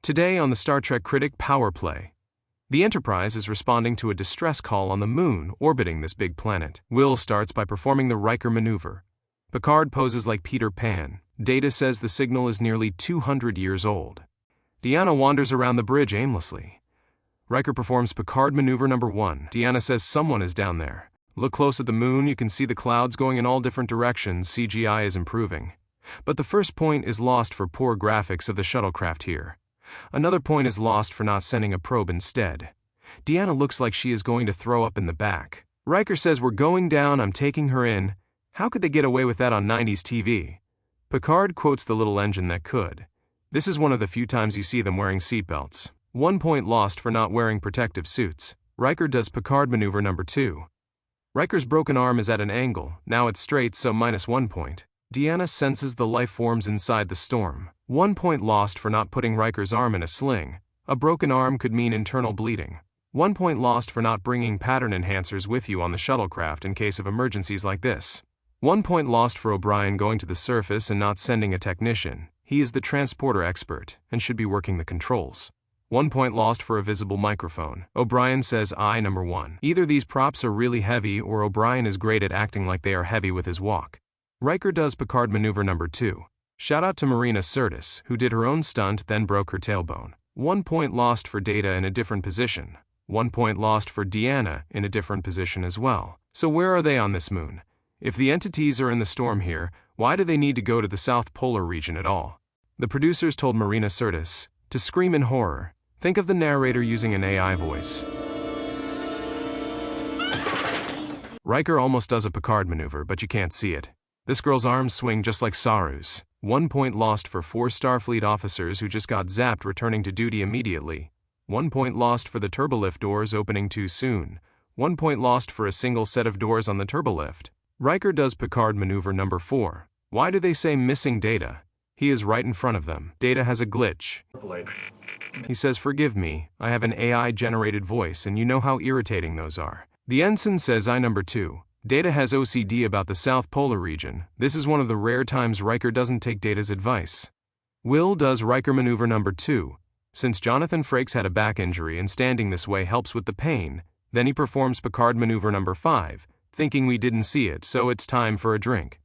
Today on the Star Trek Critic Power Play. The Enterprise is responding to a distress call on the Moon orbiting this big planet. Will starts by performing the Riker maneuver. Picard poses like Peter Pan. Data says the signal is nearly 200 years old. Deanna wanders around the bridge aimlessly. Riker performs Picard maneuver number 1. Deanna says someone is down there. Look close at the Moon, you can see the clouds going in all different directions. CGI is improving. But the first point is lost for poor graphics of the shuttlecraft here. Another point is lost for not sending a probe instead. Deanna looks like she is going to throw up in the back. Riker says, "We're going down, I'm taking her in." How could they get away with that on 90s TV? Picard quotes the little engine that could. This is one of the few times you see them wearing seatbelts. 1 point lost for not wearing protective suits. Riker does Picard maneuver number 2. Riker's broken arm is at an angle, now it's straight, so -1 point. Deanna senses the life forms inside the storm. 1 point lost for not putting Riker's arm in a sling. A broken arm could mean internal bleeding. 1 point lost for not bringing pattern enhancers with you on the shuttlecraft in case of emergencies like this. 1 point lost for O'Brien going to the surface and not sending a technician. He is the transporter expert and should be working the controls. 1 point lost for a visible microphone. O'Brien says I number 1. Either these props are really heavy or O'Brien is great at acting like they are heavy with his walk. Riker does Picard maneuver number 2. Shout out to Marina Sirtis, who did her own stunt then broke her tailbone. 1 point lost for Data in a different position. 1 point lost for Deanna in a different position as well. So where are they on this Moon? If the entities are in the storm here, why do they need to go to the South Polar region at all? The producers told Marina Sirtis to scream in horror. Think of the narrator using an AI voice. Riker almost does a Picard maneuver, but you can't see it. This girl's arms swing just like Saru's. 1 point lost for 4 Starfleet officers who just got zapped returning to duty immediately. 1 point lost for the turbolift doors opening too soon. 1 point lost for a single set of doors on the turbolift. Riker does Picard maneuver number 4. Why do they say missing Data? He is right in front of them. Data has a glitch. He says, "Forgive me, I have an AI-generated voice and you know how irritating those are." The ensign says I number 2. Data has OCD about the South Polar region. This is one of the rare times Riker doesn't take Data's advice. Will does Riker maneuver number 2. Since Jonathan Frakes had a back injury and standing this way helps with the pain, then he performs Picard maneuver number 5, thinking we didn't see it, so it's time for a drink.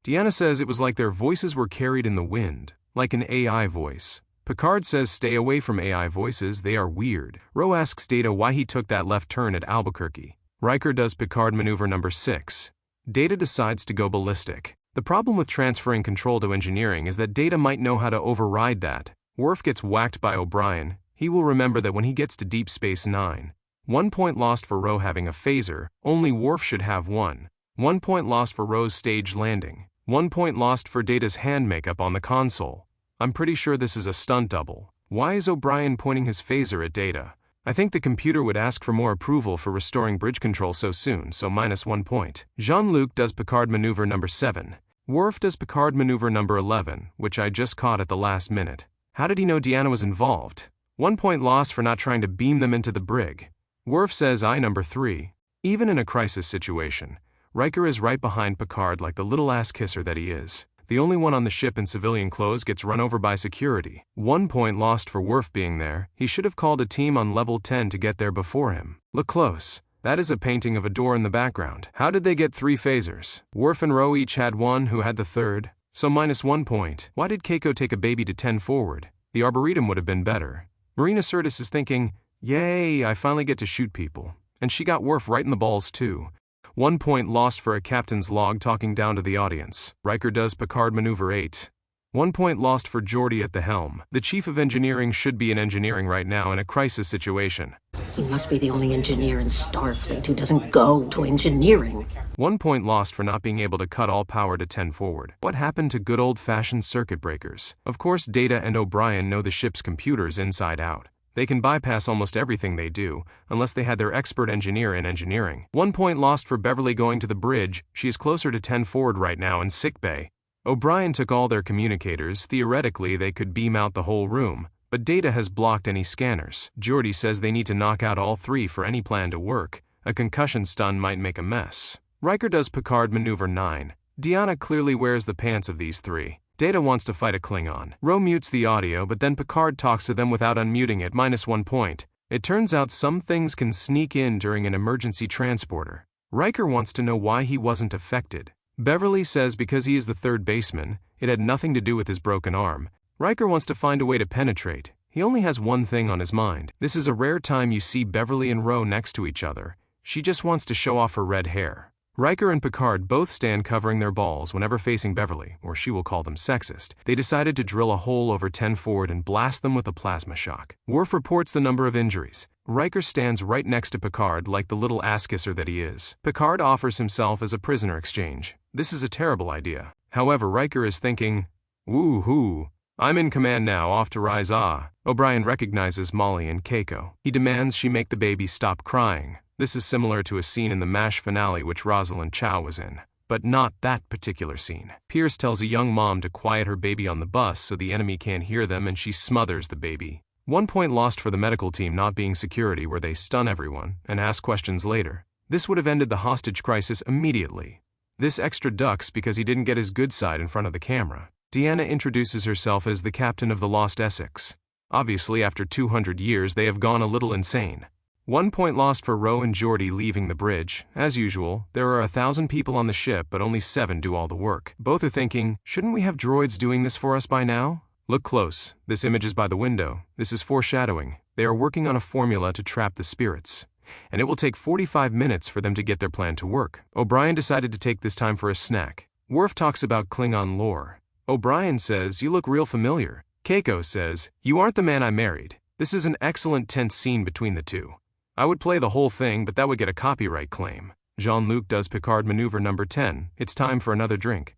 Deanna says it was like their voices were carried in the wind, like an AI voice. Picard says stay away from AI voices, they are weird. Ro asks Data why he took that left turn at Albuquerque. Riker does Picard maneuver number 6. Data decides to go ballistic. The problem with transferring control to engineering is that Data might know how to override that. Worf gets whacked by O'Brien. He will remember that when he gets to Deep Space Nine. 1 point lost for Ro having a phaser, only Worf should have one. 1 point lost for Ro's stage landing. 1 point lost for Data's hand makeup on the console. I'm pretty sure this is a stunt double. Why is O'Brien pointing his phaser at Data? I think the computer would ask for more approval for restoring bridge control so soon, so -1 point. Jean-Luc does Picard maneuver number 7. Worf does Picard maneuver number 11, which I just caught at the last minute. How did he know Deanna was involved? 1 point lost for not trying to beam them into the brig. Worf says I number 3. Even in a crisis situation, Riker is right behind Picard like the little ass kisser that he is. The only one on the ship in civilian clothes gets run over by security. 1 point lost for Worf being there. He should have called a team on level 10 to get there before him. Look close. That is a painting of a door in the background. How did they get 3 phasers? Worf and Ro each had one, who had the third? So -1 point. Why did Keiko take a baby to 10 forward? The Arboretum would have been better. Marina Sirtis is thinking, yay, I finally get to shoot people. And she got Worf right in the balls too. 1 point lost for a captain's log talking down to the audience. Riker does Picard maneuver 8. 1 point lost for Geordi at the helm. The chief of engineering should be in engineering right now in a crisis situation. He must be the only engineer in Starfleet who doesn't go to engineering. 1 point lost for not being able to cut all power to 10 forward. What happened to good old-fashioned circuit breakers? Of course, Data and O'Brien know the ship's computers inside out. They can bypass almost everything they do, unless they had their expert engineer in engineering. 1 point lost for Beverly going to the bridge. She is closer to 10 forward right now in sickbay. O'Brien took all their communicators. Theoretically, they could beam out the whole room, but Data has blocked any scanners. Geordi says they need to knock out all 3 for any plan to work. A concussion stun might make a mess. Riker does Picard Maneuver 9. Deanna clearly wears the pants of these three. Data wants to fight a Klingon. Ro mutes the audio, but then Picard talks to them without unmuting it, -1 point. It turns out some things can sneak in during an emergency transporter. Riker wants to know why he wasn't affected. Beverly says because he is the third baseman, it had nothing to do with his broken arm. Riker wants to find a way to penetrate. He only has one thing on his mind. This is a rare time you see Beverly and Ro next to each other. She just wants to show off her red hair. Riker and Picard both stand covering their balls whenever facing Beverly, or she will call them sexist. They decided to drill a hole over 10 forward and blast them with a plasma shock. Worf reports the number of injuries. Riker stands right next to Picard like the little ass-kisser that he is. Picard offers himself as a prisoner exchange. This is a terrible idea. However, Riker is thinking, woo-hoo, I'm in command now, off to rise ah. O'Brien recognizes Molly and Keiko. He demands she make the baby stop crying. This is similar to a scene in the MASH finale which Rosalind Chow was in, but not that particular scene. Pierce tells a young mom to quiet her baby on the bus so the enemy can't hear them, and she smothers the baby. 1 point lost for the medical team not being security, where they stun everyone and ask questions later. This would have ended the hostage crisis immediately. This extra ducks because he didn't get his good side in front of the camera. Deanna introduces herself as the captain of the Lost Essex. Obviously, after 200 years, they have gone a little insane. 1 point lost for Ro and Geordi leaving the bridge. As usual, there are 1,000 people on the ship, but only 7 do all the work. Both are thinking, shouldn't we have droids doing this for us by now? Look close. This image is by the window. This is foreshadowing. They are working on a formula to trap the spirits. And it will take 45 minutes for them to get their plan to work. O'Brien decided to take this time for a snack. Worf talks about Klingon lore. O'Brien says, you look real familiar. Keiko says, you aren't the man I married. This is an excellent tense scene between the two. I would play the whole thing, but that would get a copyright claim. Jean-Luc does Picard Maneuver number 10. It's time for another drink.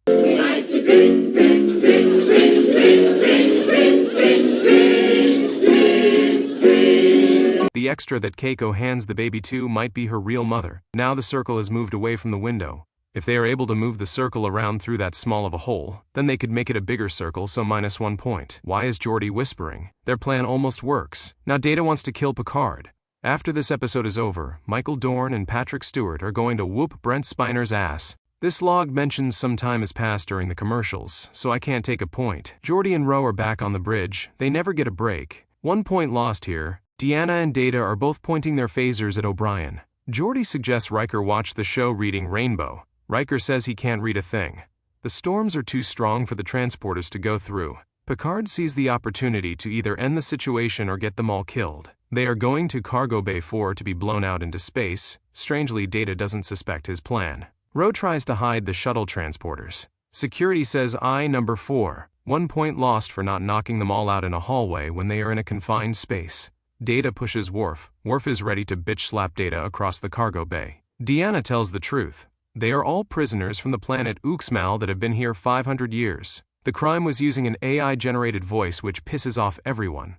The extra that Keiko hands the baby to might be her real mother. Now the circle is moved away from the window. If they are able to move the circle around through that small of a hole, then they could make it a bigger circle, so -1 point. Why is Geordi whispering? Their plan almost works. Now Data wants to kill Picard. After this episode is over, Michael Dorn and Patrick Stewart are going to whoop Brent Spiner's ass. This log mentions some time has passed during the commercials, so I can't take a point. Geordi and Ro are back on the bridge. They never get a break. 1 point lost here. Deanna and Data are both pointing their phasers at O'Brien. Geordi suggests Riker watch the show reading Rainbow. Riker says he can't read a thing. The storms are too strong for the transporters to go through. Picard sees the opportunity to either end the situation or get them all killed. They are going to Cargo Bay 4 to be blown out into space. Strangely, Data doesn't suspect his plan. Ro tries to hide the shuttle transporters. Security says number 4. 1 point lost for not knocking them all out in a hallway when they are in a confined space. Data pushes Worf. Worf is ready to bitch slap Data across the cargo bay. Deanna tells the truth. They are all prisoners from the planet Uxmal that have been here 500 years. The crime was using an AI-generated voice which pisses off everyone.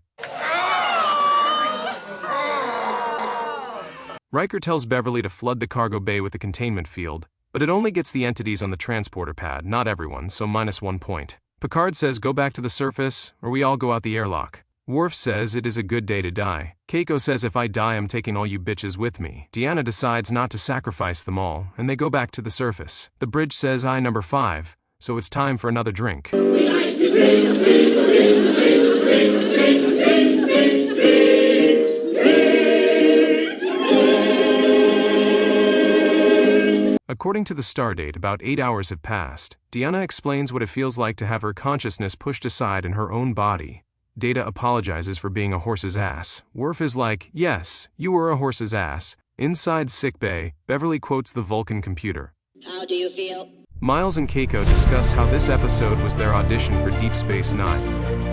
Riker tells Beverly to flood the cargo bay with the containment field, but it only gets the entities on the transporter pad, not everyone, so -1 point. Picard says go back to the surface, or we all go out the airlock. Worf says it is a good day to die. Keiko says if I die I'm taking all you bitches with me. Deanna decides not to sacrifice them all, and they go back to the surface. The bridge says number 5, so it's time for another drink. According to the stardate, about 8 hours have passed. Deanna explains what it feels like to have her consciousness pushed aside in her own body. Data apologizes for being a horse's ass. Worf is like, yes, you were a horse's ass. Inside sickbay, Beverly quotes the Vulcan computer. How do you feel? Miles and Keiko discuss how this episode was their audition for Deep Space Nine,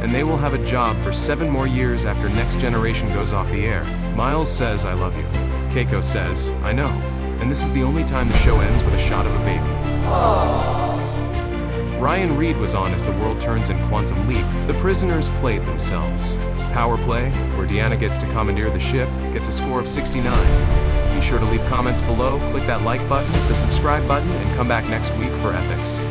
and they will have a job for 7 more years after Next Generation goes off the air. Miles says, I love you. Keiko says, I know. And this is the only time the show ends with a shot of a baby. Aww. Ryan Reed was on as the world turns in Quantum Leap. The prisoners played themselves. Power play, where Deanna gets to commandeer the ship, gets a score of 69. Be sure to leave comments below, click that like button, the subscribe button, and come back next week for Ethics.